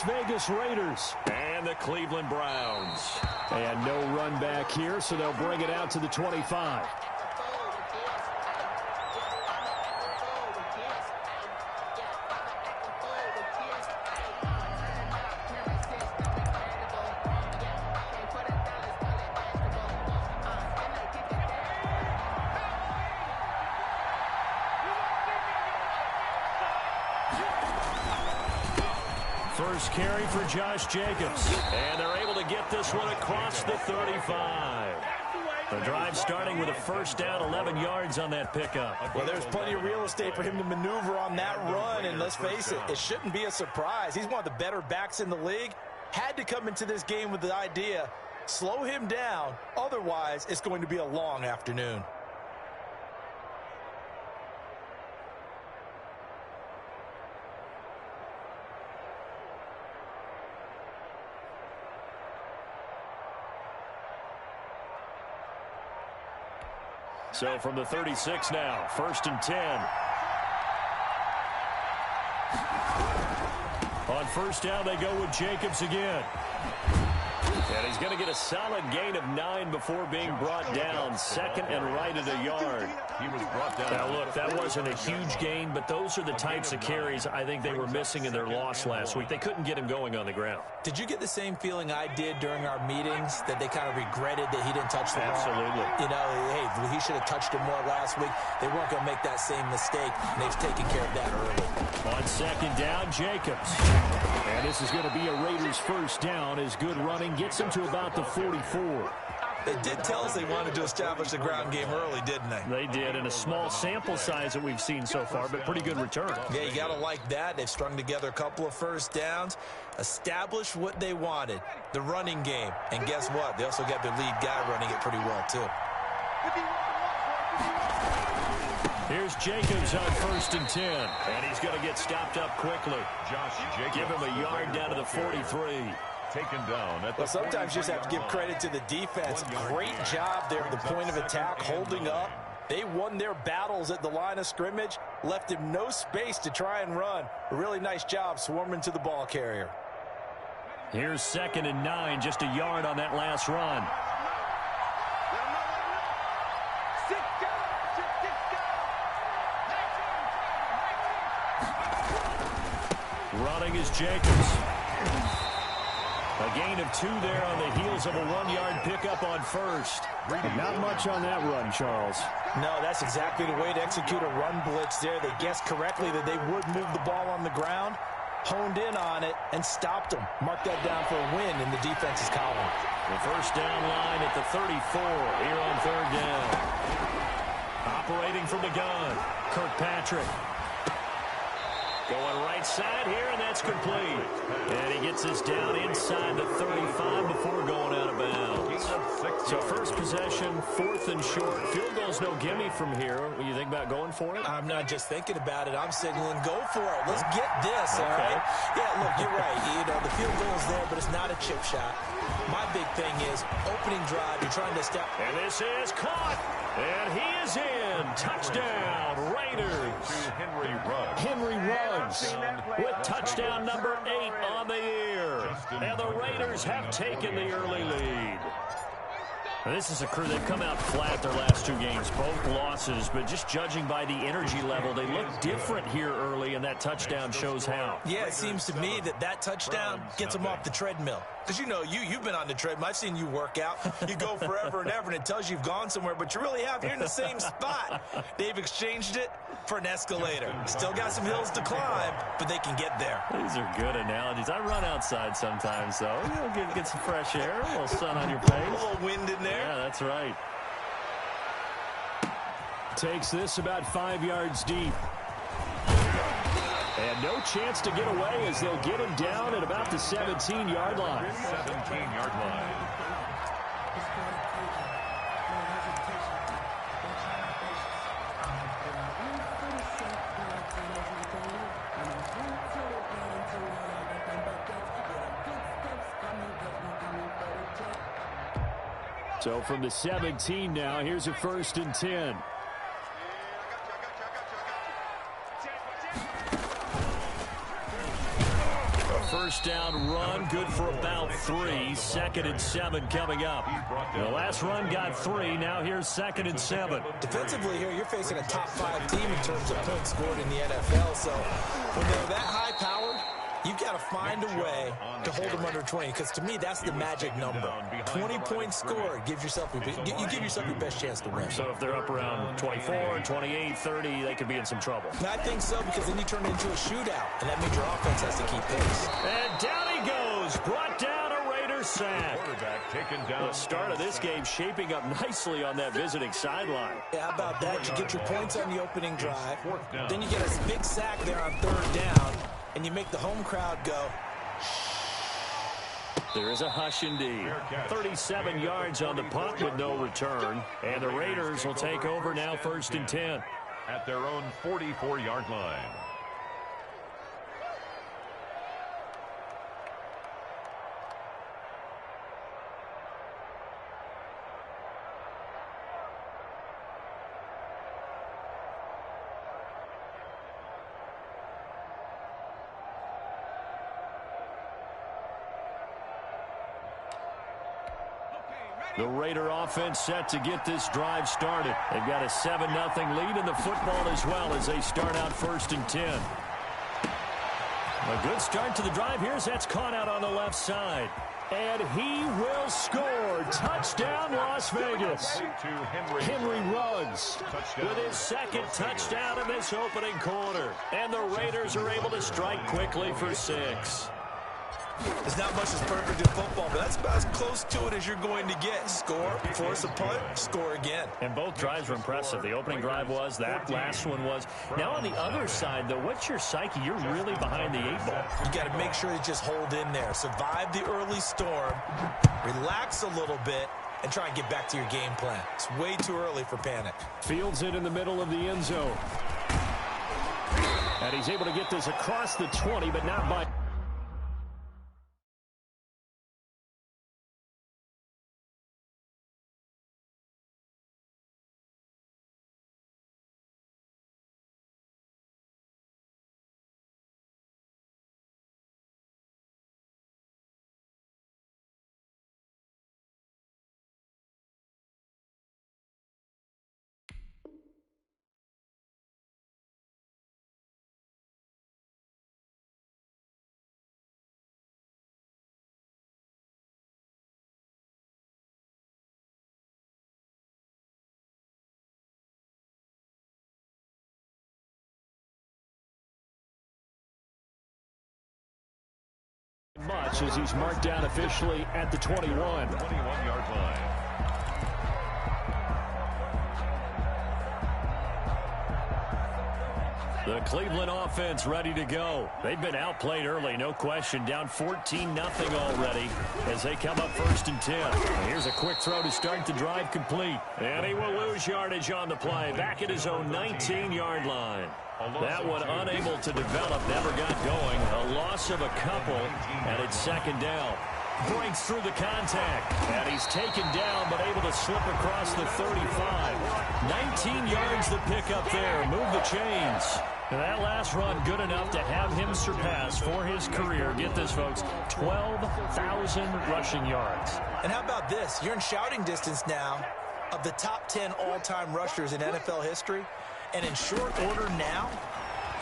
Vegas Raiders. And the Cleveland Browns. And no run back here, so they'll bring it out to the 25. First carry for Josh Jacobs. And they're able to get this one across the 35. The drive starting with a first down, 11 yards on that pickup. Well, there's plenty of real estate for him to maneuver on that run, and let's face it, it shouldn't be a surprise. He's one of the better backs in the league. Had to come into this game with the idea, slow him down, otherwise it's going to be a long afternoon. So from the 36 now, 1st and 10. On first down, they go with Jacobs again. And he's going to get a solid gain of 9 before being brought down. 2nd and right at a yard. He was brought down. Now, look, that wasn't a huge gain, but those are the types of carries I think they were missing in their loss last week. They couldn't get him going on the ground. Did you get the same feeling I did during our meetings, that they kind of regretted that he didn't touch the ball? Absolutely. You know, hey, he should have touched it more last week. They weren't going to make that same mistake, and they've taken care of that early. On 2nd down, Jacobs. And this is going to be a Raiders first down as good running gets him to about the 44. They did tell us they wanted to establish the ground game early, didn't they? They did, in a small sample size that we've seen so far, but pretty good return. Yeah, you got to like that. They've strung together a couple of first downs, established what they wanted, the running game. And guess what? They also got their lead guy running it pretty well, too. Here's Jacobs on 1st and 10. And he's going to get stopped up quickly. Josh Jacobs. Give him a yard down to the 43. Taken down at the Well, sometimes you just have to give credit to the defense. Great job there at the point of attack, holding up. They won their battles at the line of scrimmage, left him no space to try and run. A really nice job swarming to the ball carrier. Here's 2nd and 9, just a yard on that last run. Running is Jacobs. A gain of 2 there on the heels of a 1-yard pickup on first. Not much on that run, Charles. No, that's exactly the way to execute a run blitz there. They guessed correctly that they would move the ball on the ground, honed in on it, and stopped them. Mark that down for a win in the defense's column. The first down line at the 34 here on 3rd down. Operating from the gun, Kirkpatrick. Going right side here, and that's complete. And he gets this down inside the 35 before going out of bounds. So first possession, 4th and short. Field goal's no gimme from here. What do you think about going for it? I'm not just thinking about it. I'm signaling, go for it. Let's get this, all right? Yeah, look, you're right. You know, the field goal's there, but it's not a chip shot. My big thing is opening drive. You're trying to step. And this is caught. And he is in. Touchdown, Raiders. Henry Ruggs. Henry Ruggs with touchdown number 8 on the year. And the Raiders have taken the early lead. This is a crew, they've come out flat their last 2 games, both losses, but just judging by the energy level, they look different here early, and that touchdown shows how. Yeah, it seems to me that touchdown gets them off the treadmill. Because, you know, you've been on the treadmill. I've seen you work out. You go forever and ever, and it tells you you've gone somewhere, but you really have. You're in the same spot. They've exchanged it for an escalator. Still got some hills to climb, but they can get there. These are good analogies. I run outside sometimes, though. You know, get some fresh air, a little sun on your face. A little wind in there. Yeah, that's right. Takes this about 5 yards deep. And no chance to get away as they'll get him down at about the 17-yard line. 17-yard line. So from the 17 now, here's a 1st and 10. first down run, good for about 3. 2nd and 7 coming up. The last run got 3. Now here's 2nd and 7. Defensively here, you're facing a top 5 team in terms of points scored in the NFL. So when they're that high-powered, you've got to find a way to hold them under 20, because to me, that's the magic number. 20 points scored, you give yourself your best chance to win. So if they're up around 24, 28, 30, they could be in some trouble. I think so, because then you turn it into a shootout, and that means your offense has to keep pace. And down he goes, brought down a Raiders sack. Quarterback taken down. The start of this game shaping up nicely on that visiting sideline. Yeah, how about that? You get your points on the opening drive, then you get a big sack there on 3rd down, and you make the home crowd go. There is a hush indeed. 37 yards on the punt with no return. And the Raiders will take over now 1st and 10. At their own 44-yard line. The Raider offense set to get this drive started. They've got a 7-0 lead in the football as well as they start out 1st and 10. A good start to the drive. Here's that's caught out on the left side. And he will score. Touchdown, Las Vegas. Henry Ruggs with his 2nd touchdown in this opening quarter. And the Raiders are able to strike quickly for 6. There's not much that's perfect in football, but that's about as close to it as you're going to get. Score, force a punt, score again. And both drives were impressive. The opening drive was, that last one was. Now on the other side, though, what's your psyche? You're really behind the 8 ball. You got to make sure you just hold in there. Survive the early storm, relax a little bit, and try and get back to your game plan. It's way too early for panic. Fields it in the middle of the end zone. And he's able to get this across the 20, but not by... much as he's marked down officially at the 21. 21-yard line. The Cleveland offense ready to go. They've been outplayed early, no question. Down 14-0 already as they come up 1st and 10. And here's a quick throw to start the drive complete. And he will lose yardage on the play. Back at his own 19-yard line. That one unable to develop, never got going. A loss of a couple, and it's 2nd down. Breaks through the contact, and he's taken down, but able to slip across the 35. 19 yards the pickup there. Move the chains. And that last run good enough to have him surpass for his career. Get this, folks, 12,000 rushing yards. And how about this? You're in shouting distance now of the top 10 all-time rushers in NFL history. And in short order now,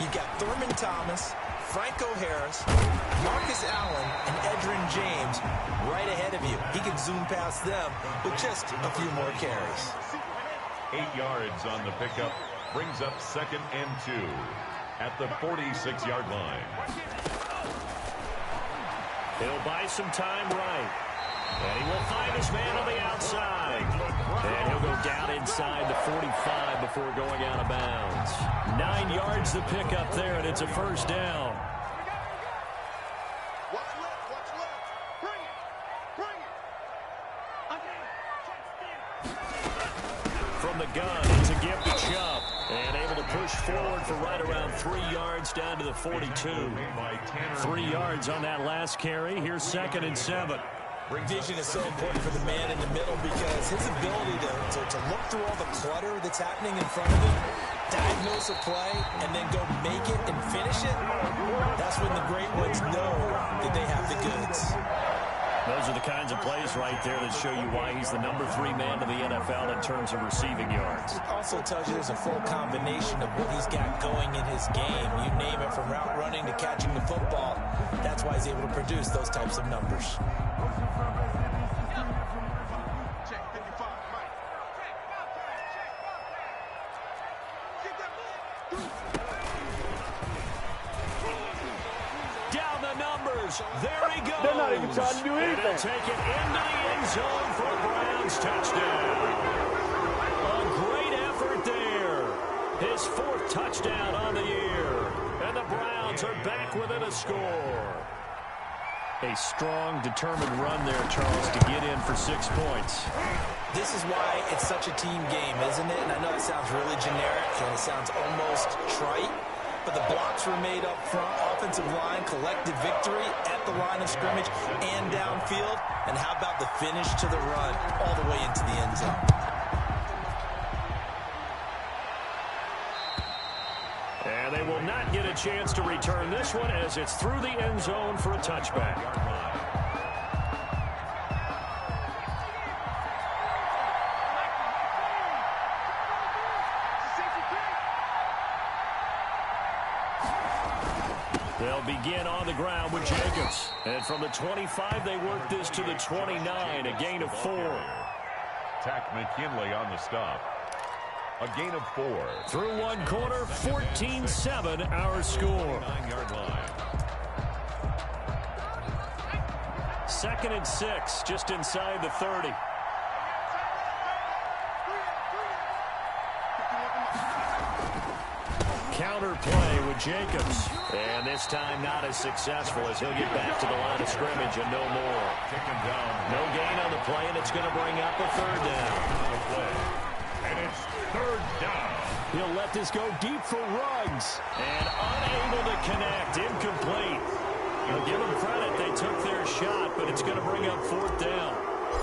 you've got Thurman Thomas, Franco Harris, Marcus Allen, and Edgerrin James right ahead of you. He can zoom past them with just a few more carries. 8 yards on the pickup. Brings up 2nd and 2 at the 46-yard line. He'll buy some time right. And he will find his man on the outside. And he'll go down inside the 45 before going out of bounds. 9 yards the pickup there, and it's a 1st down. From the gun, it's a give to Chubb. And able to push forward for right around 3 yards down to the 42. 3 yards on that last carry. Here's 2nd and 7. Vision is so important for the man in the middle because his ability to look through all the clutter that's happening in front of him diagnose a play and then go make it and finish it, that's when the great ones know that they have the goods. Those are the kinds of plays right there that show you why he's the #3 man in the NFL in terms of receiving yards. It also tells you there's a full combination of what he's got going in his game. You name it, from route running to catching the football. That's why he's able to produce those types of numbers. There he goes. They're not even trying to do anything. And take it into the end zone for a Browns touchdown. A great effort there. His 4th touchdown on the year. And the Browns are back within a score. A strong, determined run there, Charles, to get in for 6 points. This is why it's such a team game, isn't it? And I know it sounds really generic and it sounds almost trite, but the blocks were made up front. Offensive line collected victory at the line of scrimmage and downfield. And how about the finish to the run all the way into the end zone? And they will not get a chance to return this one as it's through the end zone for a touchback. They'll begin on the ground with Jacobs. And from the 25, they work this to the 29, a gain of 4. Tack McKinley on the stop. A gain of 4. Through one quarter, 14-7 our score. 9-yard line. 2nd and 6, just inside the 30. Counter play with Jacobs. And this time not as successful as he'll get back to the line of scrimmage and no more. No gain on the play, and it's going to bring up a 3rd down. And it's 3rd down. He'll let this go deep for Ruggs. And unable to connect. Incomplete. I'll give them credit. They took their shot, but it's going to bring up 4th down.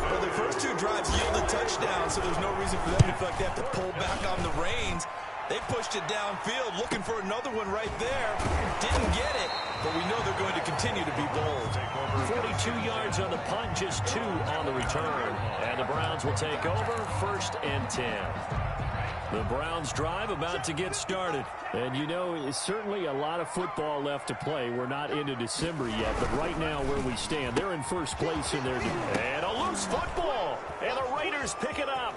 Well, their first 2 drives yielded touchdowns, so there's no reason for them to feel like they have to pull back on the reins. They pushed it downfield, looking for another one right there. Didn't get it, but we know they're going to continue to be bold. 42 yards on the punt, just 2 on the return. And the Browns will take over, 1st and 10. The Browns drive about to get started. And, you know, it's certainly a lot of football left to play. We're not into December yet, but right now where we stand, they're in first place in their... And a loose football, and the Raiders pick it up.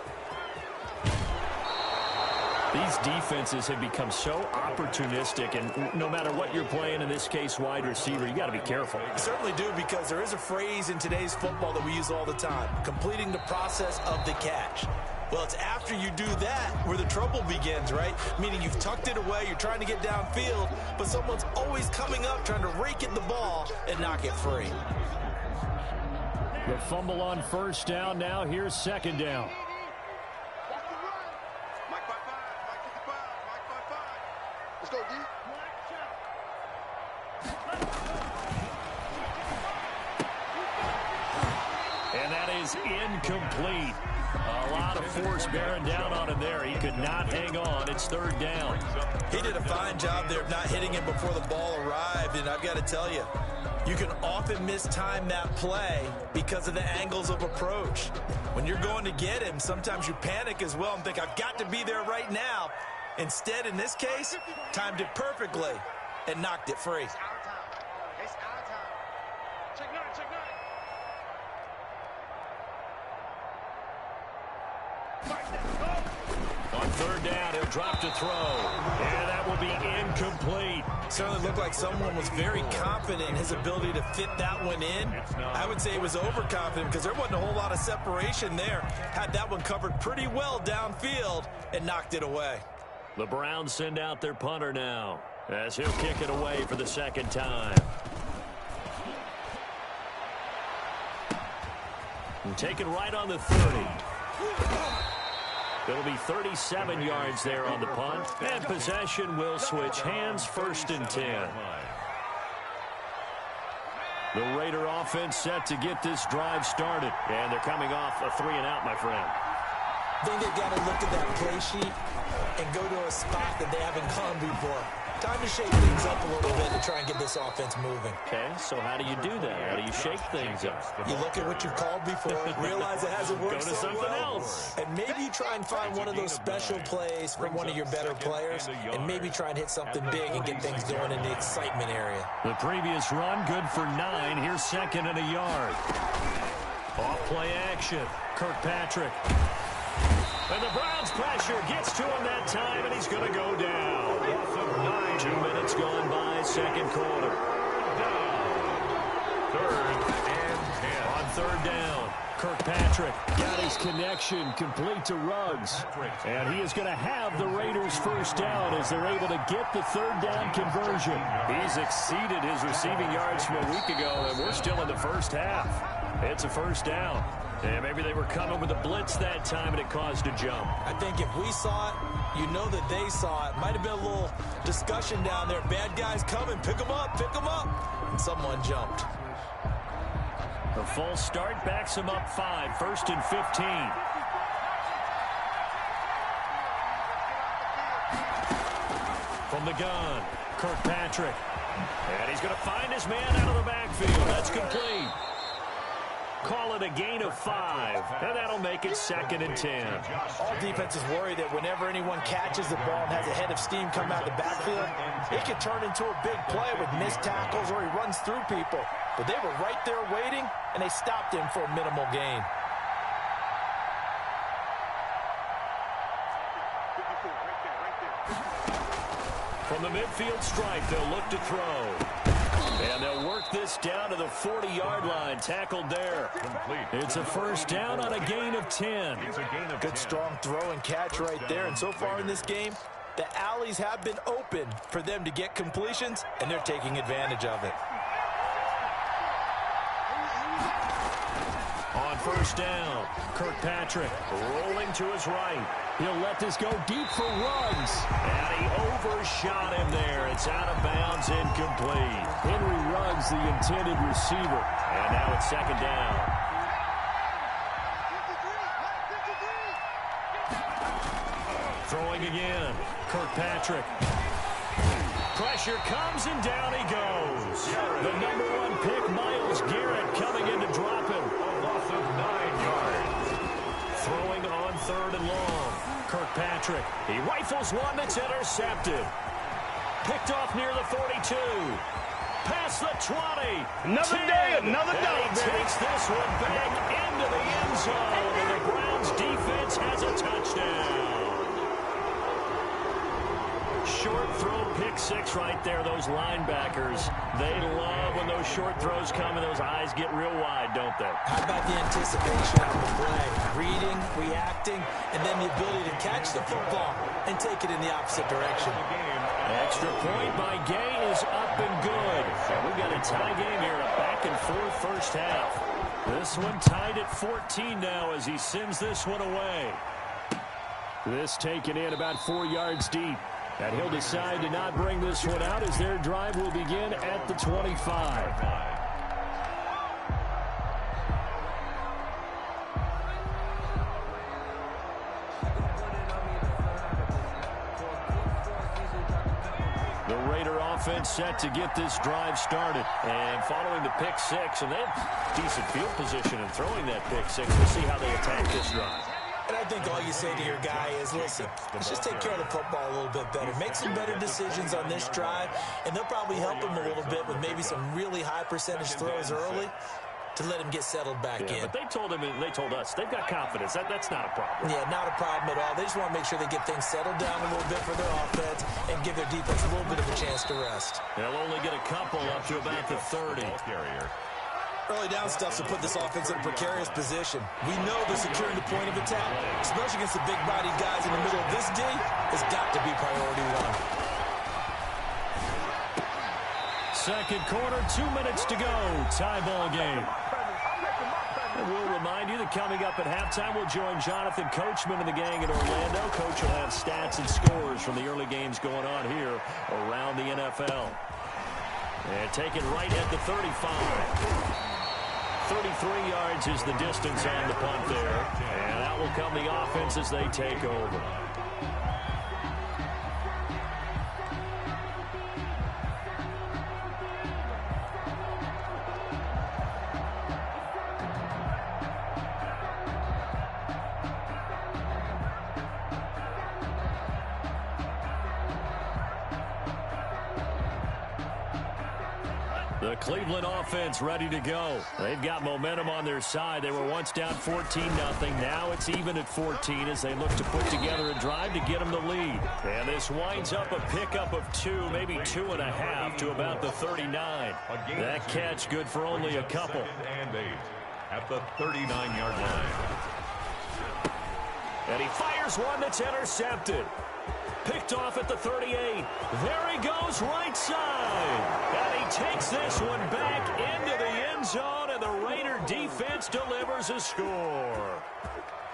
These defenses have become so opportunistic, and no matter what you're playing, in this case wide receiver, you got to be careful. You certainly do, because there is a phrase in today's football that we use all the time, completing the process of the catch. Well, it's after you do that where the trouble begins, right? Meaning you've tucked it away, you're trying to get downfield, but someone's always coming up trying to rake at the ball and knock it free. The fumble on 1st down. Now here's 2nd down. And that is incomplete. A lot of force bearing down on him there. He could not hang on. It's 3rd down. He did a fine job there of not hitting him before the ball arrived, and I've got to tell you, you can often mistime that play because of the angles of approach. When you're going to get him, sometimes you panic as well and think, I've got to be there right now. Instead, in this case, timed it perfectly and knocked it free. On 3rd down, he'll drop to throw. And that will be incomplete. Certainly looked like someone was very confident in his ability to fit that one in. I would say he was overconfident because there wasn't a whole lot of separation there. Had that one covered pretty well downfield and knocked it away. The Browns send out their punter now as he'll kick it away for the 2nd time. And taken right on the 30. It'll be 37 yards there on the punt. And possession will switch hands, 1st and 10. The Raider offense set to get this drive started. And they're coming off a 3-and-out, my friend. I think they got to look at that play sheet and go to a spot that they haven't gone before. Time to shake things up a little bit to try and get this offense moving. Okay, so how do you do that? How do you shake things up? You look at what you've called before, realize it hasn't worked Go to so something well, else. and maybe you try and find one of those special plays from one of your better players, and maybe try and hit something big and get things going in the excitement area. The previous run, good for 9. Here's second and a yard. Off-play action. Kirkpatrick. And the Browns' pressure gets to him that time, and he's going to go down. 2 minutes gone by, second quarter. Third and 10. On third down, Kirkpatrick got his connection complete to Ruggs. And he is going to have the Raiders first down as they're able to get the third down conversion. He's exceeded his receiving yards from a week ago, and we're still in the first half. It's a first down. And maybe they were coming with a blitz that time, and it caused a jump. I think if we saw it, you know that they saw it. Might have been a little discussion down there. Bad guys coming. Pick them up. Pick them up. And someone jumped. The false start backs him up 5. First and 15. From the gun, Kirkpatrick. And he's going to find his man out of the backfield. That's complete. Call it a gain of 5, and that'll make it second and 10. All defenses worry that whenever anyone catches the ball and has a head of steam come out of the backfield, it can turn into a big play with missed tackles or he runs through people. But they were right there waiting, and they stopped him for a minimal gain. From the midfield stripe, they'll look to throw. And they'll work this down to the 40-yard line. Tackled there. It's a first down on a gain of 10. Good strong throw and catch right there. And so far in this game, the alleys have been open for them to get completions, and they're taking advantage of it. On first down, Kirkpatrick rolling to his right. He'll let this go deep for Ruggs. And he overshot him there. It's out of bounds, incomplete. Henry Ruggs, the intended receiver. And now it's second down. Throwing again, Kirkpatrick. Pressure comes and down he goes. The number 1 pick, Myles Garrett, coming in to drop him. A loss of 9 yards. Throwing on third and long. Kirkpatrick, he rifles one that's intercepted. Picked off near the 42. Past the 20. Another 10, day, another and dog, he takes this one back into the end zone. And the Browns defense has a touchdown. Short throw, pick 6 right there. Those linebackers, they love when those short throws come and those eyes get real wide, don't they? How about the anticipation of the play? Reading, reacting, and then the ability to catch the football and take it in the opposite direction. Extra point by Gay is up and good. And we've got a tie game here, a back-and-forth first half. This one tied at 14 now as he sends this one away. This taken in about 4 yards deep. And he'll decide to not bring this one out as their drive will begin at the 25. The Raider offense set to get this drive started. And following the pick 6, and they have decent field position in throwing that pick 6. We'll see how they attack this drive. And I think all you say to your guy is, listen, let's just take care of the football a little bit better. Make some better decisions on this drive, and they'll probably help him a little bit with maybe some really high percentage throws early to let him get settled back in. But they told him, and they told us, they've got confidence. That's not a problem. Yeah, not a problem at all. They just want to make sure they get things settled down a little bit for their offense and give their defense a little bit of a chance to rest. They'll only get a couple up to about the 30. Early down stuff to put this offense in a precarious position. We know that securing the point of attack, especially against the big-bodied guys in the middle of this D, has got to be priority 1. Second quarter, 2 minutes to go. Tie ball game. And we'll remind you that coming up at halftime, we'll join Jonathan Coachman and the gang in Orlando. Coach will have stats and scores from the early games going on here around the NFL. And taken right at the 35. 33 yards is the distance on the punt there. And out will come the offense as they take over. The Cleveland offense ready to go. They've got momentum on their side. They were once down 14-0. Now it's even at 14 as they look to put together a drive to get them the lead. And this winds up a pickup of 2, maybe 2.5 to about the 39. That catch good for only a couple. And 8 at the 39-yard line. And he fires one that's intercepted. Picked off at the 38. There he goes, right side. And he takes this one back into the end zone, and the Raider defense delivers a score.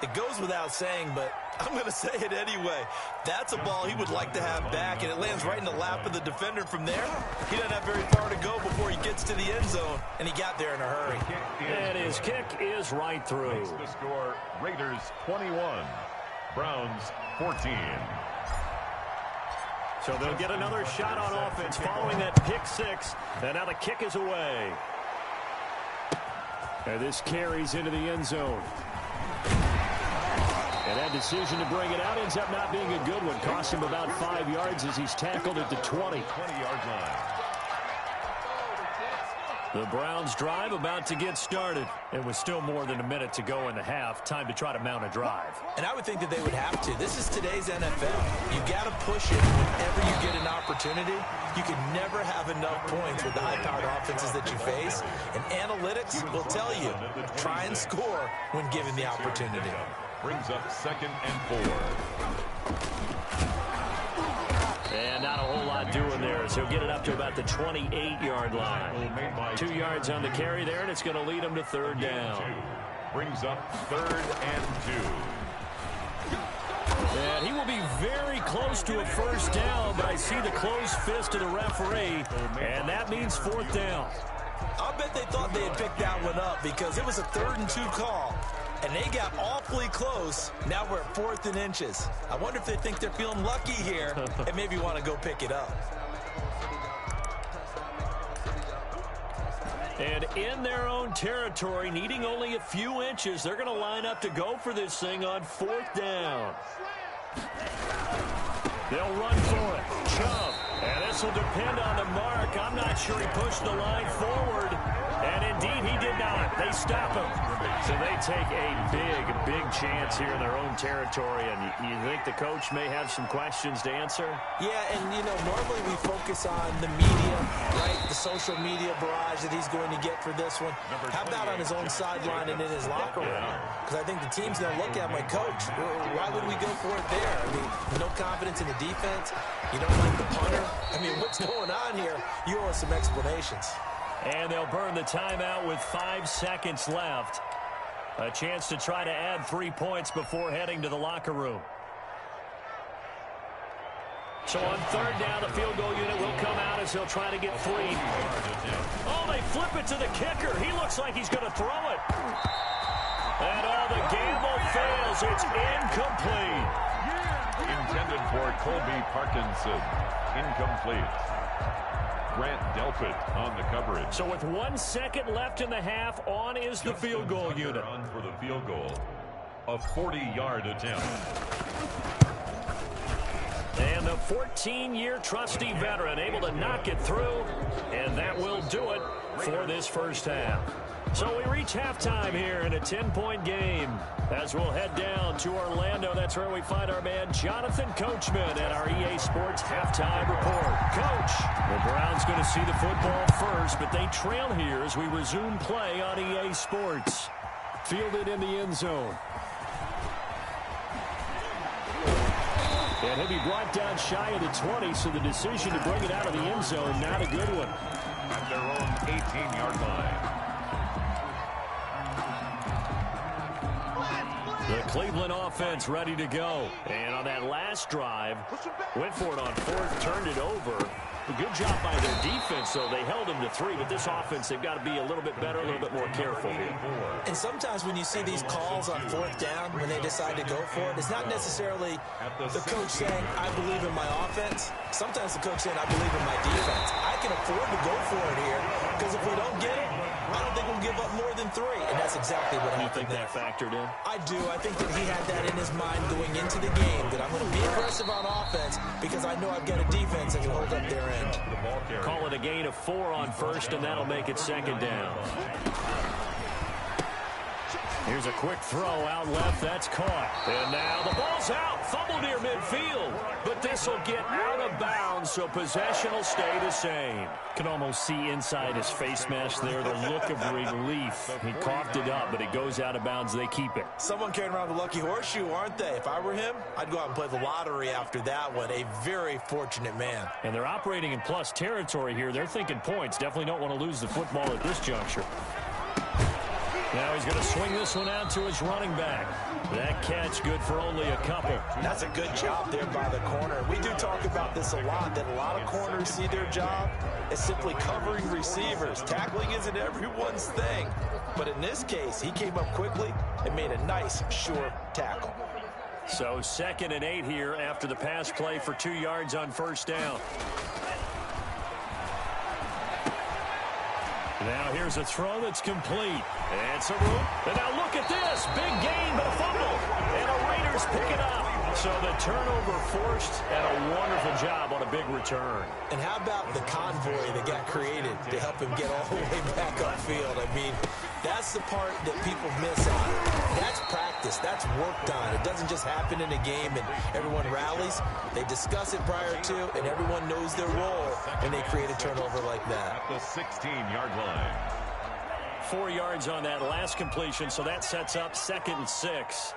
It goes without saying, but I'm going to say it anyway. That's a ball he would like to have back, and it lands right in the lap of the defender from there. He doesn't have very far to go before he gets to the end zone, and he got there in a hurry. And his kick is right through. Makes the score Raiders 21, Browns 14. So they'll get another shot on offense following that pick 6. And now the kick is away. And this carries into the end zone. And that decision to bring it out ends up not being a good one. Cost him about 5 yards as he's tackled at the 20. 20-yard line. The Browns drive about to get started. It was still more than a minute to go in the half. Time to try to mount a drive. And I would think that they would have to. This is today's NFL. You got to push it whenever you get an opportunity. You can never have enough points with the high-powered offenses that you face. And analytics will tell you, try and score when given the opportunity. Brings up 2nd and 4. And not a whole lot doing there, so he'll get it up to about the 28-yard line. 2 yards on the carry there, and it's going to lead him to 3rd down. Brings up 3rd and 2. And he will be very close to a 1st down, but I see the closed fist of the referee, and that means 4th down. I'll bet they thought they had picked that one up because it was a 3rd and 2 call. And they got awfully close. Now we're at 4th and inches. I wonder if they think they're feeling lucky here and maybe want to go pick it up. And in their own territory, needing only a few inches, they're going to line up to go for this thing on 4th down. They'll run for it. Chubb. And this will depend on the mark. I'm not sure he pushed the line forward. And indeed, he did not. They stop him. So they take a big chance here in their own territory. And you think the coach may have some questions to answer? Yeah, and, you know, normally we focus on the media, right? The social media barrage that he's going to get for this one. How about on his own sideline and in his locker room? Because I think the team's going to look at my coach. Why would we go for it there? I mean, no confidence in the defense. You don't like the punter. I mean, what's going on here? You owe us some explanations. And they'll burn the timeout with 5 seconds left. A chance to try to add 3 points before heading to the locker room. So on 3rd down, the field goal unit will come out as he'll try to get 3. Oh, they flip it to the kicker. He looks like he's going to throw it. And all the gamble fails. It's incomplete. Intended for Colby Parkinson. Incomplete. Grant Delpit on the coverage. So with 1 second left in the half, on is the field goal unit. On for the field goal. A 40-yard attempt. And the 14-year trusty veteran able to knock it through. And that will do it for this first half. So we reach halftime here in a 10-point game. As we'll head down to Orlando, that's where we find our man Jonathan Coachman at our EA Sports Halftime Report. Coach, the Browns going to see the football first, but they trail here as we resume play on EA Sports. Fielded in the end zone. And he'll be brought down shy of the 20, so the decision to bring it out of the end zone, not a good one. At their own 18-yard line. The Cleveland offense ready to go. And on that last drive, went for it on 4th, turned it over. A good job by their defense, though. They held them to 3, but this offense, they've got to be a little bit better, a little bit more careful here. And sometimes when you see these calls on 4th down, when they decide to go for it, it's not necessarily the coach saying, I believe in my offense. Sometimes the coach saying, I believe in my defense. I can afford to go for it here, because if we don't get it, I don't think we'll give up more than 3. And that's exactly what happened. You think that factored in? I do. I think that he had that in his mind going into the game, that I'm going to be aggressive on offense because I know I've got a defense that can hold up their end. Call it a gain of 4 on 1st, and that'll make it 2nd down. Here's a quick throw out left. That's caught. And now the ball's out. Fumble near midfield. But this will get out of bounds, so possession will stay the same. Can almost see inside his face mask there the look of relief. He coughed it up, but it goes out of bounds. They keep it. Someone carrying around the lucky horseshoe, aren't they? If I were him, I'd go out and play the lottery after that one. A very fortunate man. And they're operating in plus territory here. They're thinking points. Definitely don't want to lose the football at this juncture. Now he's going to swing this one out to his running back. That catch good for only a couple. That's a good job there by the corner. We do talk about this a lot, that a lot of corners see their job as simply covering receivers. Tackling isn't everyone's thing. But in this case, he came up quickly and made a nice, sure tackle. So 2nd and 8 here after the pass play for 2 yards on 1st down. Now here's a throw that's complete. And it's a room. And now look at this. Big gain, but a fumble. And the Raiders pick it up. So the turnover forced, and a wonderful job on a big return. And how about the convoy that got created to help him get all the way back upfield? I mean, that's the part that people miss on. That's practice. That's worked on. It doesn't just happen in a game and everyone rallies. They discuss it prior to, and everyone knows their role when they create a turnover like that. At the 16-yard line. 4 yards on that last completion, so that sets up 2nd and 6.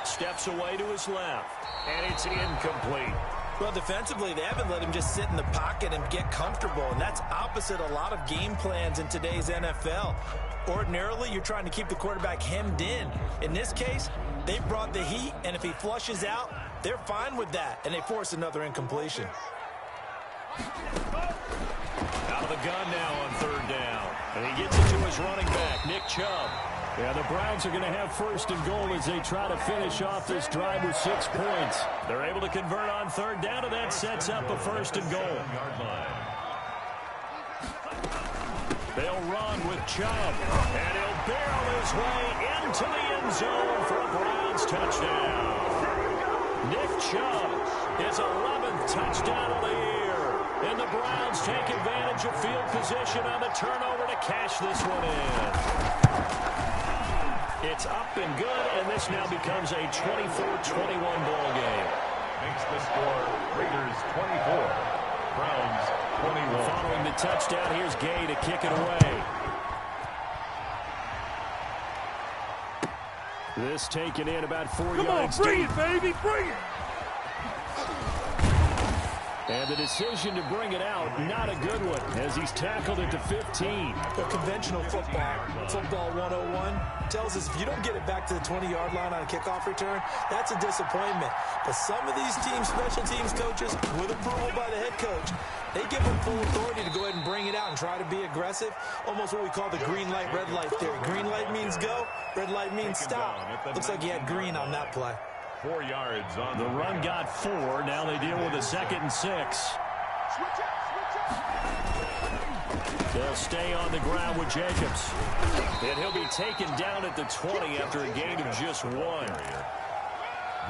Steps away to his left, and it's incomplete. Well, defensively, they haven't let him just sit in the pocket and get comfortable, and that's opposite a lot of game plans in today's NFL. Ordinarily, you're trying to keep the quarterback hemmed in. In this case, they brought the heat, and if he flushes out, they're fine with that, and they force another incompletion. Out of the gun now on 3rd down, and he gets it to his running back, Nick Chubb. Yeah, the Browns are going to have 1st and goal as they try to finish off this drive with 6 points. They're able to convert on 3rd down, and that sets up a 1st and goal. They'll run with Chubb, and he'll barrel his way into the end zone for a Browns touchdown. Nick Chubb, his 11th touchdown of the year. And the Browns take advantage of field position on the turnover to cash this one in. It's up and good, and this now becomes a 24-21 ball game. Makes the score Raiders 24, Browns 21. Following the touchdown, here's Gay to kick it away. This taken in about 4 yards deep. Bring it, baby, bring it! And the decision to bring it out, not a good one, as he's tackled it to 15. The conventional football 101, tells us if you don't get it back to the 20-yard line on a kickoff return, that's a disappointment. But some of these teams, special teams coaches, with approval by the head coach, they give them full authority to go ahead and bring it out and try to be aggressive, almost what we call the green light, red light theory. Green light means go, red light means stop. Looks like he had green on that play. 4 yards on the run. Got 4. Now they deal with a 2nd and 6. They'll stay on the ground with Jacobs. And he'll be taken down at the 20 after a gain of just 1.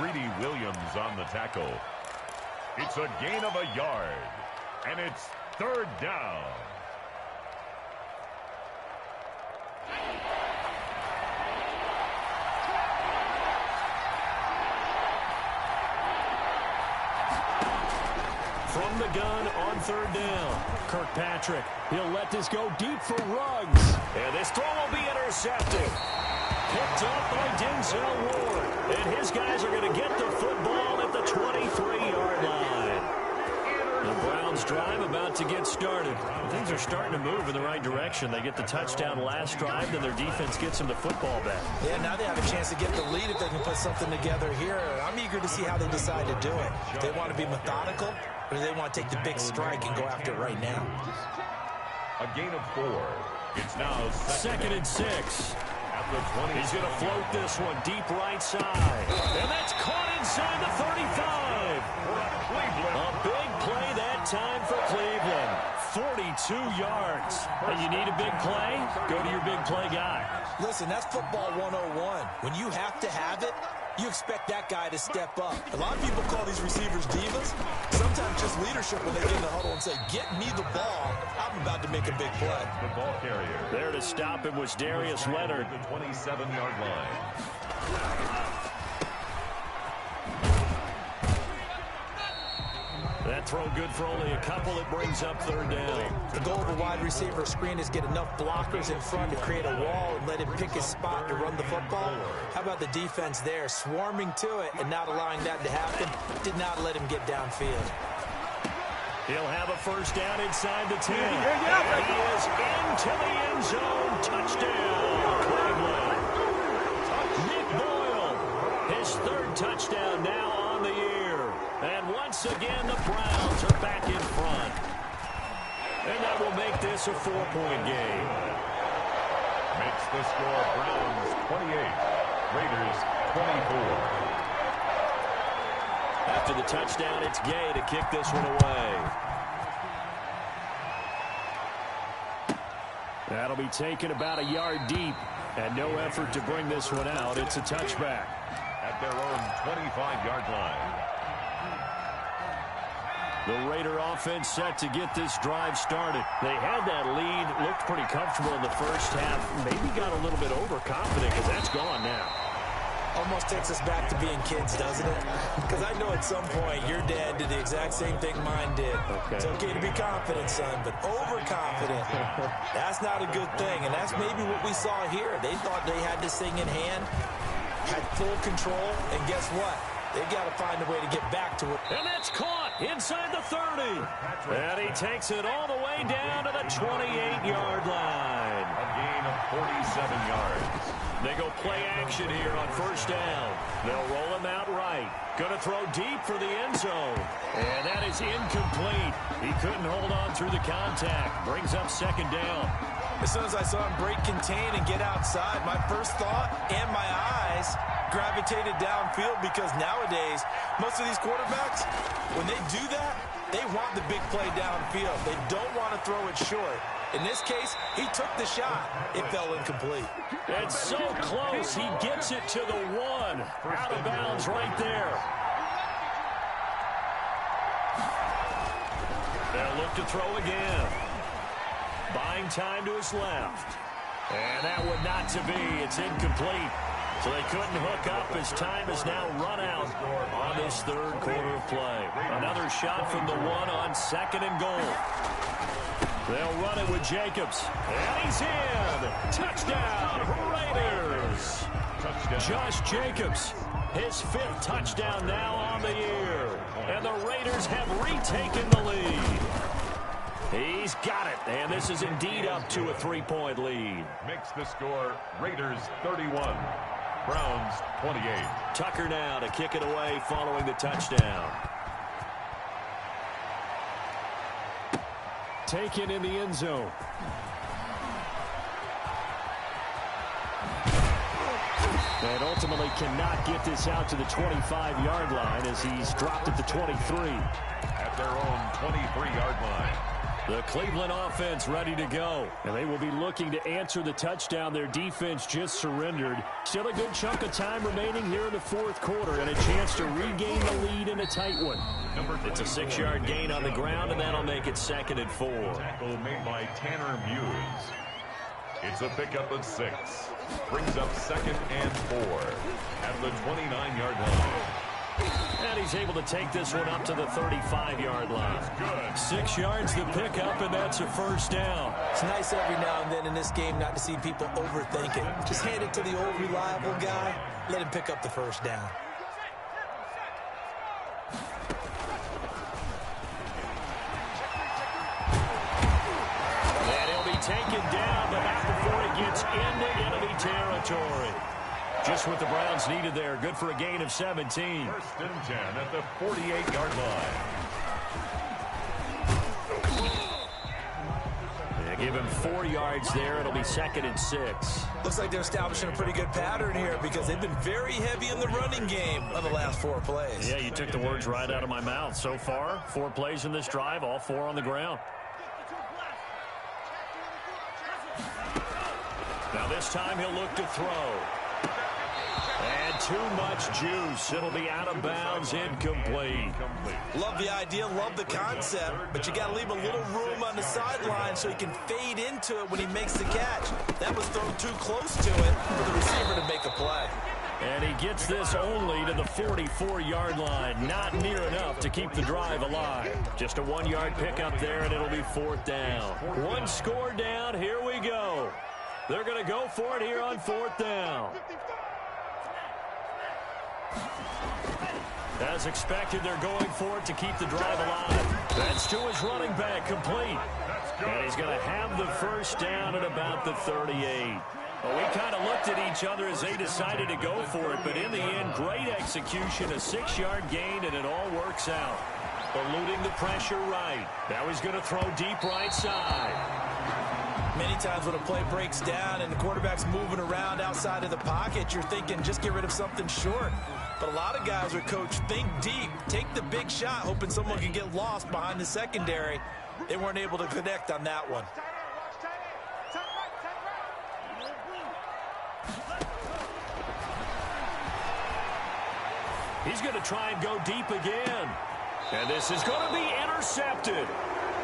Greedy Williams on the tackle. It's a gain of a yard. And it's 3rd down. From the gun on 3rd down. Kirkpatrick, he'll let this go deep for Ruggs. And this throw will be intercepted. Picked up by Denzel Ward. And his guys are going to get the football at the 23-yard line. The Browns drive about down to get started. Things are starting to move in the right direction. They get the touchdown last drive, then their defense gets them the football back. Yeah, now they have a chance to get the lead if they can put something together here. I'm eager to see how they decide to do it. Do they want to be methodical, or do they want to take the big strike and go after it right now? A gain of 4. It's now second and 6. At the 20. He's going to float this one deep right side. And that's caught inside the 35. A big play that time for Cleveland. 42 yards. Hey, you need a big play? Go to your big play guy. Listen, that's football 101. When you have to have it, you expect that guy to step up. A lot of people call these receivers divas. Sometimes just leadership when they get in the huddle and say, get me the ball. I'm about to make a big play. The ball carrier. There to stop him was Darius Leonard. The 27-yard line. That throw good for only a couple. It brings up third down. The goal of a wide receiver screen is get enough blockers in front to create a wall and let him pick his spot to run the football. How about the defense there, swarming to it and not allowing that to happen? Did not let him get downfield. He'll have a first down inside the 10. And he is into the end zone. Touchdown, Cleveland. Nick Boyle, his third touchdown now on the year. And once again, the Browns are back in front. And that will make this a 4-point game. Makes the score Browns 28, Raiders 24. After the touchdown, it's Gay to kick this one away. That'll be taken about a yard deep. And no effort to bring this one out. It's a touchback. At their own 25-yard line. The Raider offense set to get this drive started. They had that lead, looked pretty comfortable in the first half. Maybe got a little bit overconfident because that's gone now. Almost takes us back to being kids, doesn't it? Because I know at some point your dad did the exact same thing mine did. Okay. It's okay to be confident, son, but overconfident, that's not a good thing. And that's maybe what we saw here. They thought they had this thing in hand, had full control, and guess what? They've got to find a way to get back to it. And that's caught inside the 30. And he takes it all the way down to the 28-yard line. A gain of 47 yards. They go play action here on first down. They'll roll him out right. Going to throw deep for the end zone. And that is incomplete. He couldn't hold on through the contact. Brings up second down. As soon as I saw him break contain and get outside, my first thought and my eyes gravitated downfield because nowadays, most of these quarterbacks, when they do that, they want the big play downfield. They don't want to throw it short. In this case, he took the shot. It fell incomplete. It's so close. He gets it to the 1. Out of bounds right there. They'll look to throw again. Buying time to his left. And that would not to be. It's incomplete. So they couldn't hook up as time is now run out on this third quarter of play. Another shot from the 1 on second and goal. They'll run it with Jacobs. And he's in. Touchdown, Raiders. Touchdown. Josh Jacobs, his 5th touchdown now on the year. And the Raiders have retaken the lead. He's got it, and this is indeed up to a 3-point lead. Makes the score Raiders 31, Browns 28. Tucker now to kick it away following the touchdown. Taken in the end zone. And ultimately cannot get this out to the 25-yard line as he's dropped at the 23. At their own 23-yard line. The Cleveland offense ready to go. And they will be looking to answer the touchdown their defense just surrendered. Still a good chunk of time remaining here in the fourth quarter and a chance to regain the lead in a tight one. It's a 6-yard gain on the ground, and that'll make it 2nd and 4. Tackle made by Tanner Muse. It's a pickup of 6. Brings up 2nd and 4 at the 29-yard line. And he's able to take this one up to the 35-yard line. 6 yards to pick up, and that's a first down. It's nice every now and then in this game not to see people overthink it. Just hand it to the old reliable guy. Let him pick up the first down. taken down, but not before he gets into enemy territory. Just what the Browns needed there. Good for a gain of 17. First and 10 at the 48-yard line. They give him 4 yards there. It'll be 2nd and 6. Looks like they're establishing a pretty good pattern here because they've been very heavy in the running game on the last 4 plays. Yeah, you took the words right out of my mouth. So far, 4 plays in this drive, all 4 on the ground. Now this time he'll look to throw. And too much juice. It'll be out of bounds, incomplete. Love the idea, love the concept, but you got to leave a little room on the sideline so he can fade into it when he makes the catch. That was thrown too close to it for the receiver to make a play. And he gets this only to the 44-yard line. Not near enough to keep the drive alive. Just a 1-yard pickup there, and it'll be 4th down. 1 score down. Here we go. They're going to go for it here on 4th down. As expected, they're going for it to keep the drive alive. That's to his running back, complete. And he's going to have the first down at about the 38. Well, we kind of looked at each other as they decided to go for it, but in the end, great execution, a 6-yard gain, and it all works out. Eluding the pressure right. Now he's going to throw deep right side. Many times when a play breaks down and the quarterback's moving around outside of the pocket, you're thinking just get rid of something short. But a lot of guys are coached, think deep, take the big shot, hoping someone can get lost behind the secondary. They weren't able to connect on that one. He's going to try and go deep again. And this is going to be intercepted.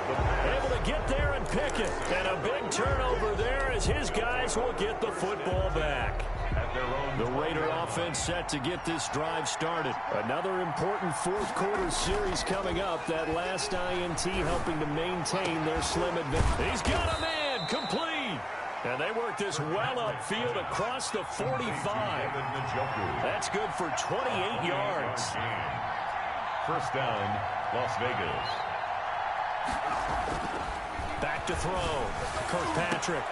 Able to get there and pick it. And a big turnover there as his guys will get the football back. The Raider offense set to get this drive started. Another important fourth-quarter series coming up. That last INT helping to maintain their slim advantage. He's got a man complete. And they work this well upfield across the 45. That's good for 28 yards. First down, Las Vegas. Back to throw. Kirkpatrick.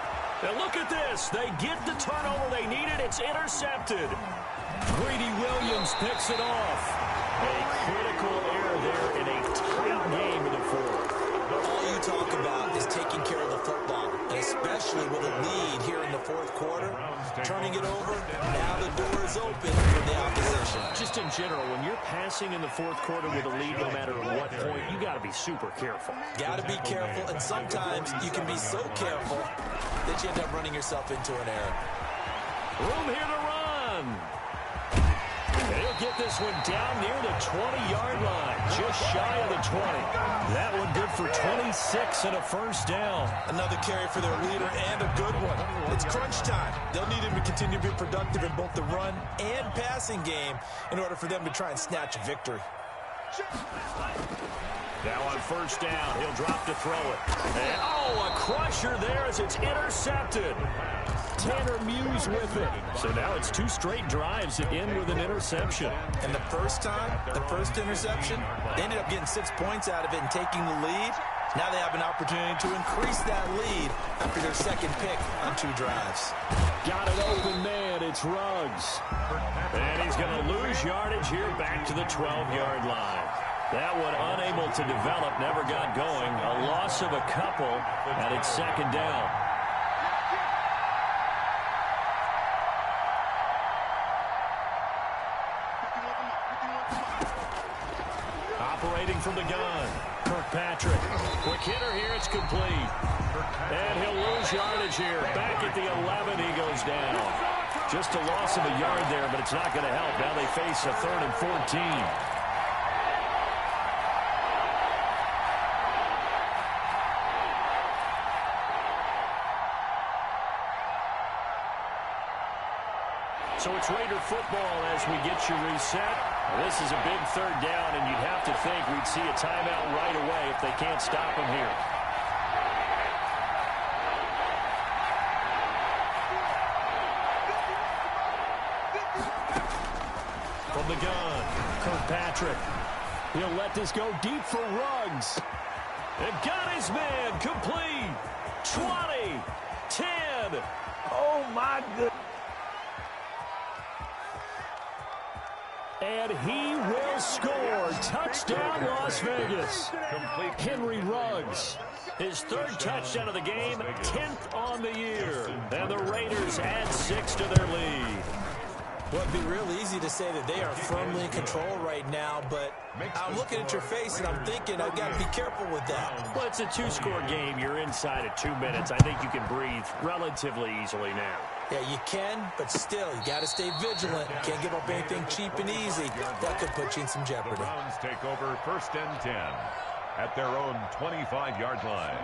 And look at this. They get the turnover they needed. It's intercepted. Greedy Williams picks it off. A critical error there in a tight game in the fourth. All you talk about is taking care of the football, and especially with a lead here in the fourth quarter. Turning it over, now the door is open for the opposition. Just in general, when you're passing in the fourth quarter with a lead, no matter at what point, you got to be super careful. Got to be careful, and sometimes you can be so careful that you end up running yourself into an error. Room here to run. And he'll get this one down near the 20-yard line, just shy of the 20. That one good for 26 and a first down. Another carry for their leader and a good one. It's crunch time. They'll need him to continue to be productive in both the run and passing game in order for them to try and snatch a victory. Now on first down, he'll drop to throw it. And, oh, a crusher there as it's intercepted. Tanner Muse with it. So now it's 2 straight drives that end with an interception. And the first time, the first interception, they ended up getting 6 points out of it and taking the lead. Now they have an opportunity to increase that lead after their second pick on 2 drives. Got an open man. It's Ruggs. And he's going to lose yardage here back to the 12-yard line. That one unable to develop, never got going. A loss of a couple, and it's second down. Operating from the gun, Kirkpatrick. Quick hitter here, it's complete. And he'll lose yardage here. Back at the 11, he goes down. Just a loss of a yard there, but it's not going to help. Now they face a 3rd and 14. So it's Raider football as we get you reset. This is a big 3rd down, and you'd have to think we'd see a timeout right away if they can't stop him here. From the gun, Kirkpatrick. He'll let this go deep for Ruggs. And got his man complete. 20, 10. Oh, my goodness. And he will score. Touchdown, Las Vegas. Henry Ruggs, his third touchdown of the game, 10th on the year. And the Raiders add 6 to their lead. Well, it'd be real easy to say that they are firmly in control right now, but I'm looking at your face and I'm thinking I've got to be careful with that. Well, it's a 2-score game. You're inside at 2 minutes. I think you can breathe relatively easily now. Yeah, you can, but still, you got to stay vigilant. Can't give up anything cheap and easy. That could put you in some jeopardy. The Browns take over 1st and 10 at their own 25-yard line.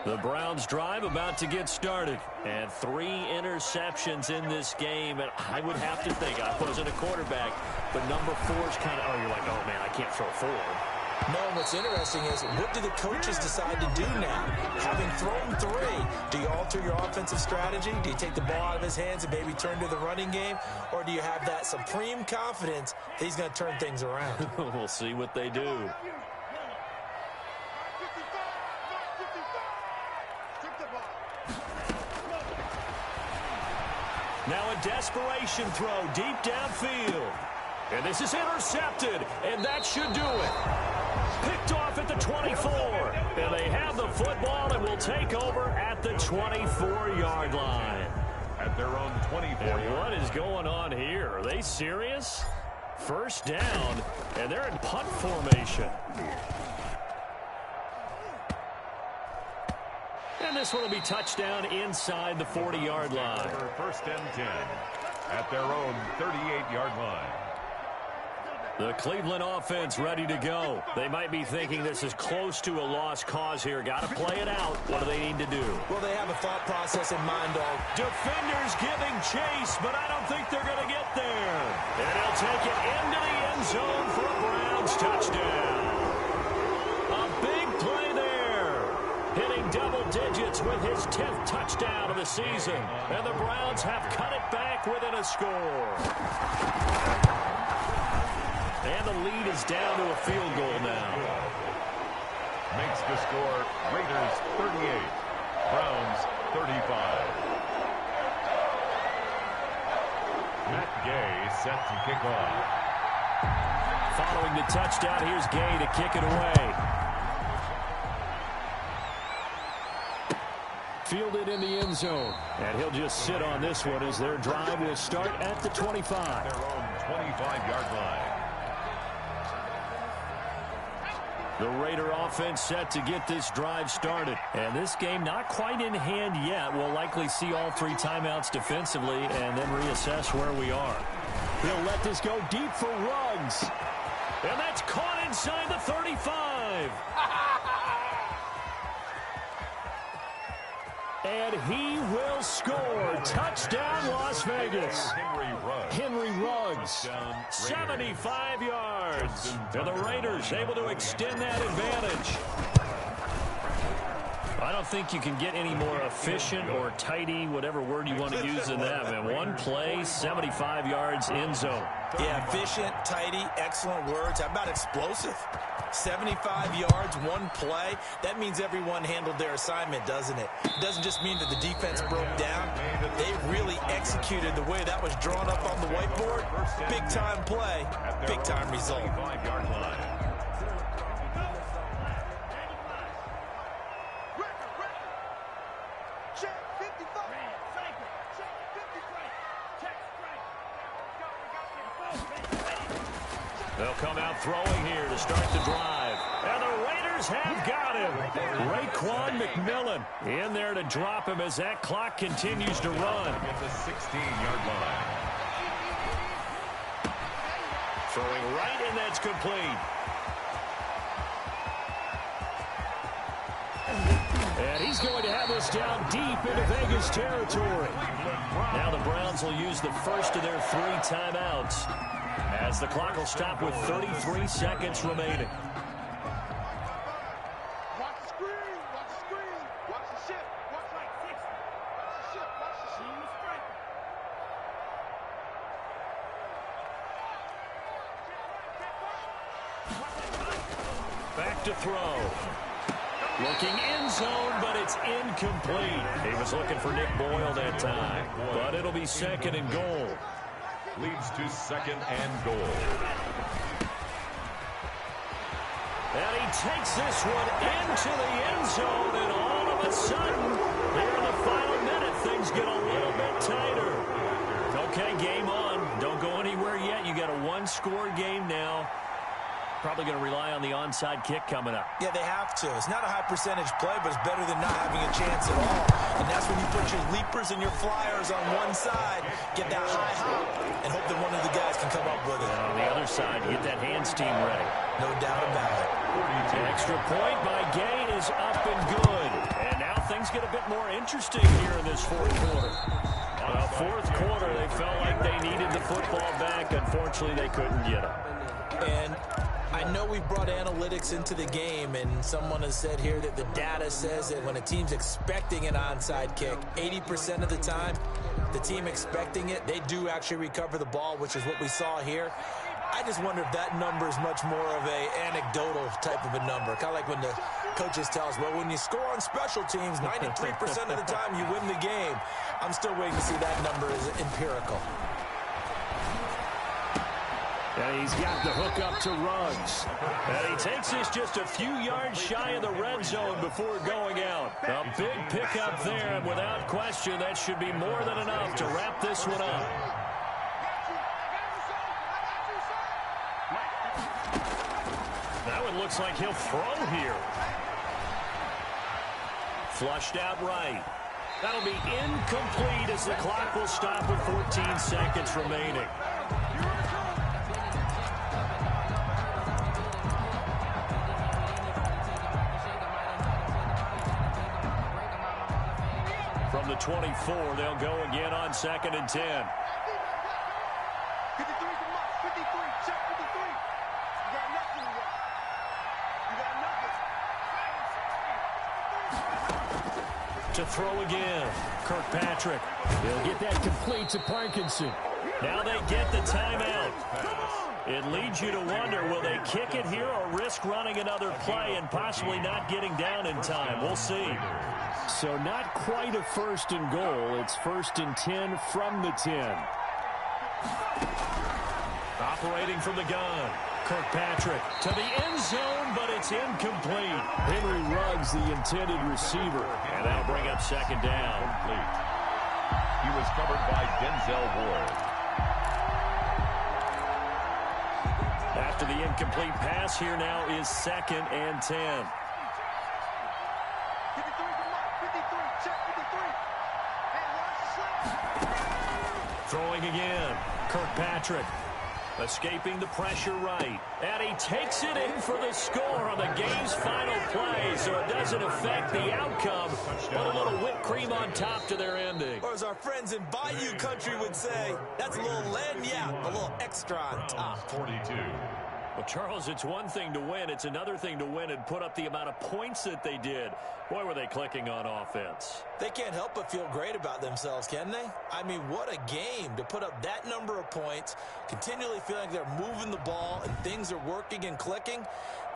The Browns drive about to get started. And 3 interceptions in this game. And I would have to think, I wasn't a quarterback, but number 4's kind of, you're like, oh, man, I can't throw 4. No, and what's interesting is, what do the coaches decide to do now? Having thrown 3, do you alter your offensive strategy? Do you take the ball out of his hands and maybe turn to the running game? Or do you have that supreme confidence that he's going to turn things around? We'll see what they do. Now a desperation throw deep downfield. And this is intercepted, and that should do it. Picked off at the 24. And they have the football and will take over at the 24-yard line. At their own 24. And what is going on here? Are they serious? First down, and they're in punt formation. And this one will be touchdown inside the 40-yard line. 1st and 10 at their own 38-yard line. The Cleveland offense ready to go. They might be thinking this is close to a lost cause here. Got to play it out. What do they need to do? Well, they have a thought process in mind, dog. Defenders giving chase, but I don't think they're going to get there. And he'll take it into the end zone for a Browns touchdown. A big play there. Hitting double digits with his 10th touchdown of the season. And the Browns have cut it back within a score. And the lead is down to a field goal now. Makes the score Raiders 38, Browns 35. Matt Gay set to kick off. Following the touchdown, here's Gay to kick it away. Fielded in the end zone. And he'll just sit on this one as their drive will start at the 25. Their own 25-yard line. The Raider offense set to get this drive started. And this game not quite in hand yet. We'll likely see all 3 timeouts defensively and then reassess where we are. He'll let this go deep for Ruggs. And that's caught inside the 35. And he will score. Touchdown, Las Vegas. Henry Ruggs, 75 yards. And the Raiders able to extend that advantage. I don't think you can get any more efficient or tidy, whatever word you want to use in that, man. One play, 75 yards, end zone. Yeah, efficient, tidy, excellent words. How about explosive? 75 yards, one play. That means everyone handled their assignment, doesn't it? It doesn't just mean that the defense broke down. They really executed the way that was drawn up on the whiteboard. Big-time play, big-time result. They'll come out throwing here to start the drive. And the Raiders have got him. Raekwon McMillan in there to drop him as that clock continues to run. At the 16-yard line. Throwing right, and that's complete. And he's going to have this down deep into Vegas territory. Now the Browns will use the first of their 3 timeouts, as the clock will stop with 33 seconds remaining. Watch the screen. Watch the screen. Watch the ship. Watch like 60. Watch the ship. Watch the ship. Back to throw. Looking end zone, but it's incomplete. He was looking for Nick Boyle that time, but it'll be second and goal. Leads to second and goal. And he takes this one into the end zone, and all of a sudden, here in the final minute, things get a little bit tighter. Okay, game on. Don't go anywhere yet. You got a one-score game now. Probably going to rely on the onside kick coming up. Yeah, they have to. It's not a high percentage play, but it's better than not having a chance at all. And that's when you put your leapers and your flyers on one side, get that high hop, and hope that one of the guys can come up with it. And on the other side, get that hands team ready. No doubt about it. An extra point by Gay is up and good. And now things get a bit more interesting here in this fourth quarter. Fourth quarter, they felt like they needed the football back. Unfortunately, they couldn't get it. And I know we brought analytics into the game, and someone has said here that the data says that when a team's expecting an onside kick, 80% of the time, the team expecting it, they do actually recover the ball, which is what we saw here. I just wonder if that number is much more of a anecdotal type of a number. Kind of like when the coaches tell us, well, when you score on special teams, 93% of the time you win the game. I'm still waiting to see that number is empirical. And he's got the hook up to Ruggs. And he takes this just a few yards shy of the red zone before going out. A big pickup there, and without question, that should be more than enough to wrap this one up. Now it looks like he'll throw here. Flushed out right. That'll be incomplete as the clock will stop with 14 seconds remaining. From the 24, they'll go again on 2nd and 10. 53 from Mike. 53. Check 53. You got nothing to work. You got nothing. To throw again. Kirkpatrick. He'll get that complete to Parkinson. Now they get the timeout. It leads you to wonder, will they kick it here or risk running another play and possibly not getting down in time? We'll see. So not quite a first and goal. It's 1st and 10 from the 10. Operating from the gun. Kirkpatrick to the end zone, but it's incomplete. Henry Ruggs, the intended receiver. And that'll bring up 2nd down. Complete. He was covered by Denzel Ward. After the incomplete pass, here now is 2nd and 10. 53 from Mike. 53. Check 53. Hey, watch the slip. Throwing again. Kirkpatrick. Escaping the pressure right. And he takes it in for the score on the game's final play, so it doesn't affect the outcome, but a little whipped cream on top to their ending. Or as our friends in Bayou Country would say, that's a little lagniappe, a little extra on top. 42. Well, Charles, it's one thing to win. It's another thing to win and put up the amount of points that they did. Boy, were they clicking on offense. They can't help but feel great about themselves, can they? I mean, what a game to put up that number of points, continually feeling like they're moving the ball and things are working and clicking.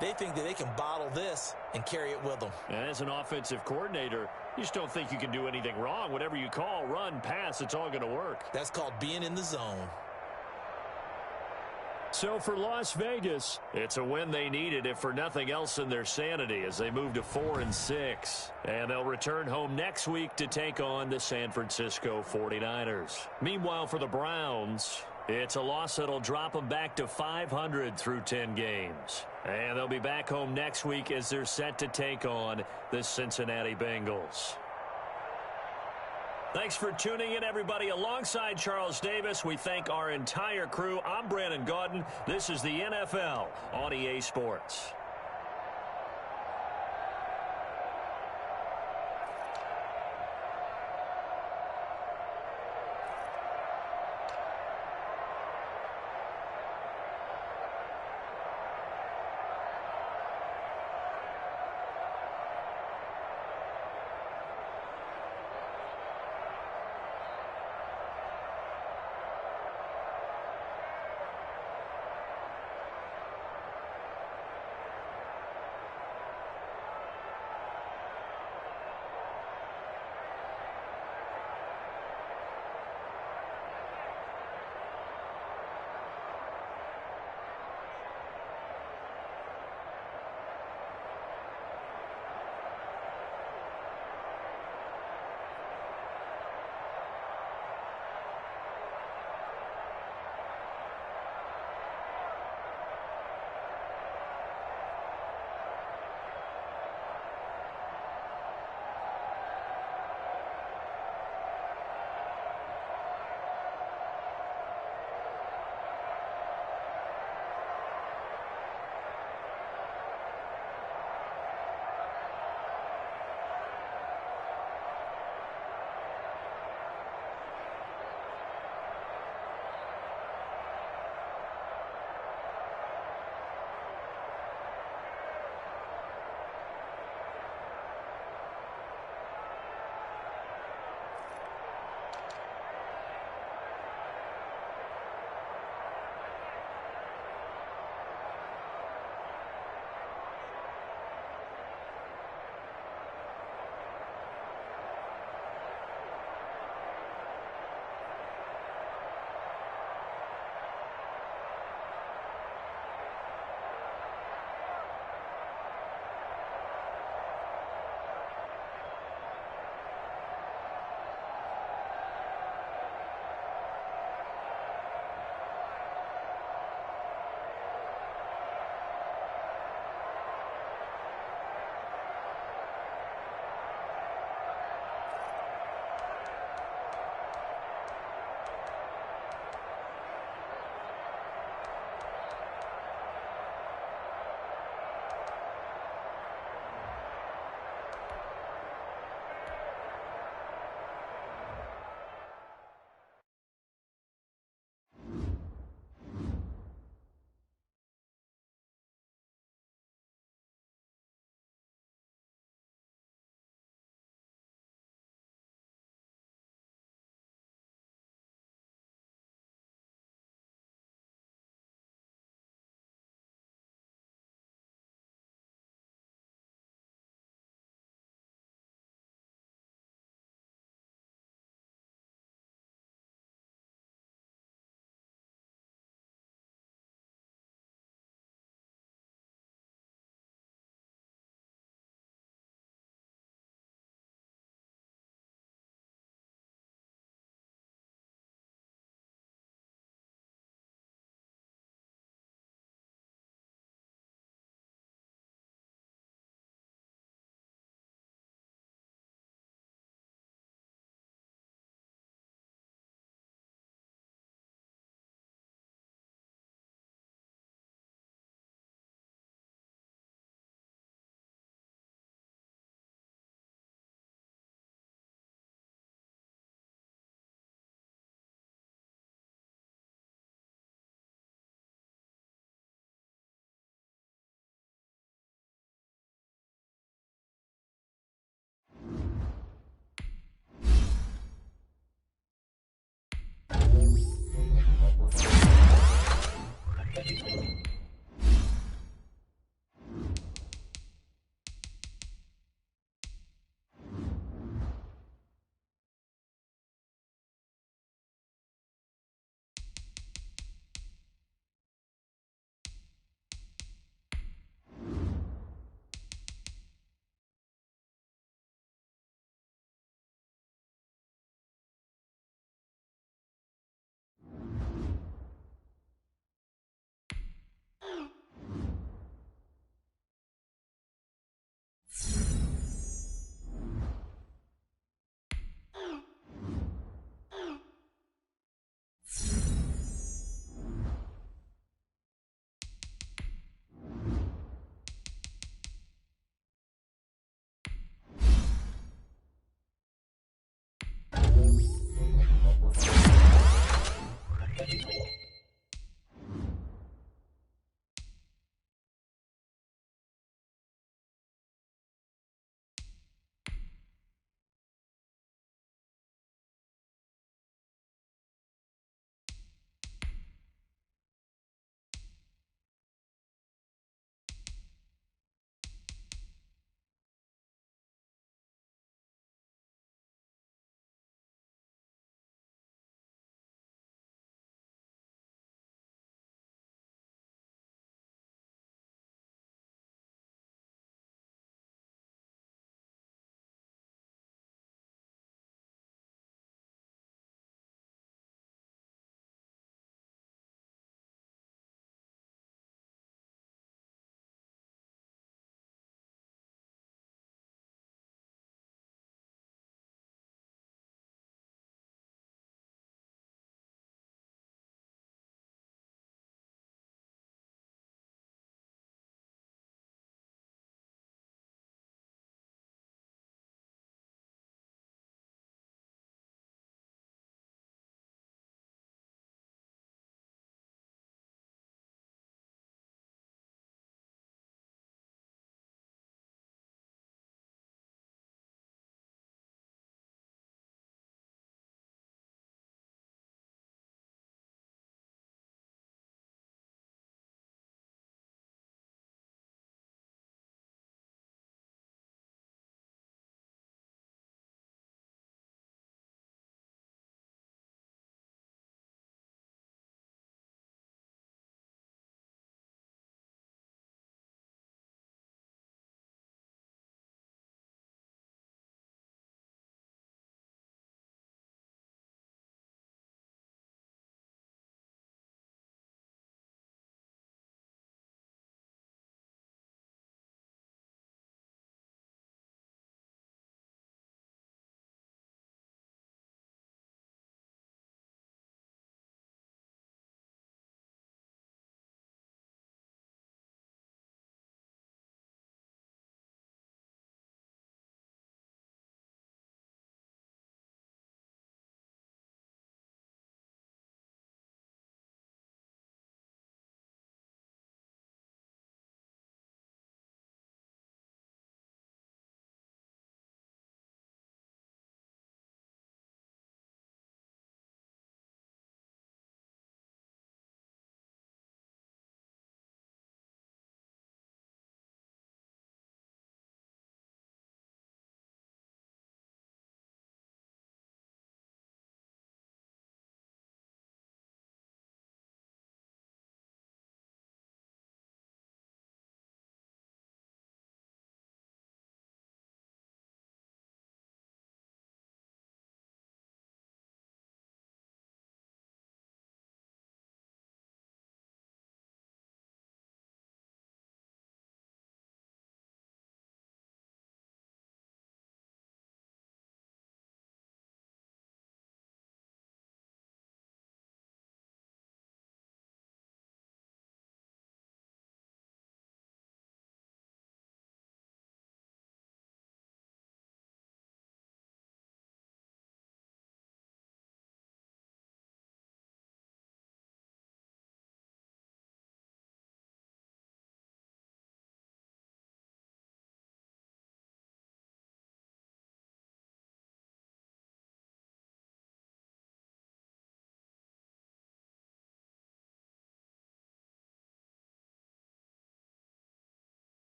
They think that they can bottle this and carry it with them. And as an offensive coordinator, you just don't think you can do anything wrong. Whatever you call, run, pass, it's all going to work. That's called being in the zone. So for Las Vegas, it's a win they needed, if for nothing else in their sanity, as they move to 4-6. And they'll return home next week to take on the San Francisco 49ers. Meanwhile, for the Browns, it's a loss that'll drop them back to 500 through 10 games. And they'll be back home next week as they're set to take on the Cincinnati Bengals. Thanks for tuning in, everybody. Alongside Charles Davis, we thank our entire crew. I'm Brandon Gaudin. This is the NFL on EA Sports.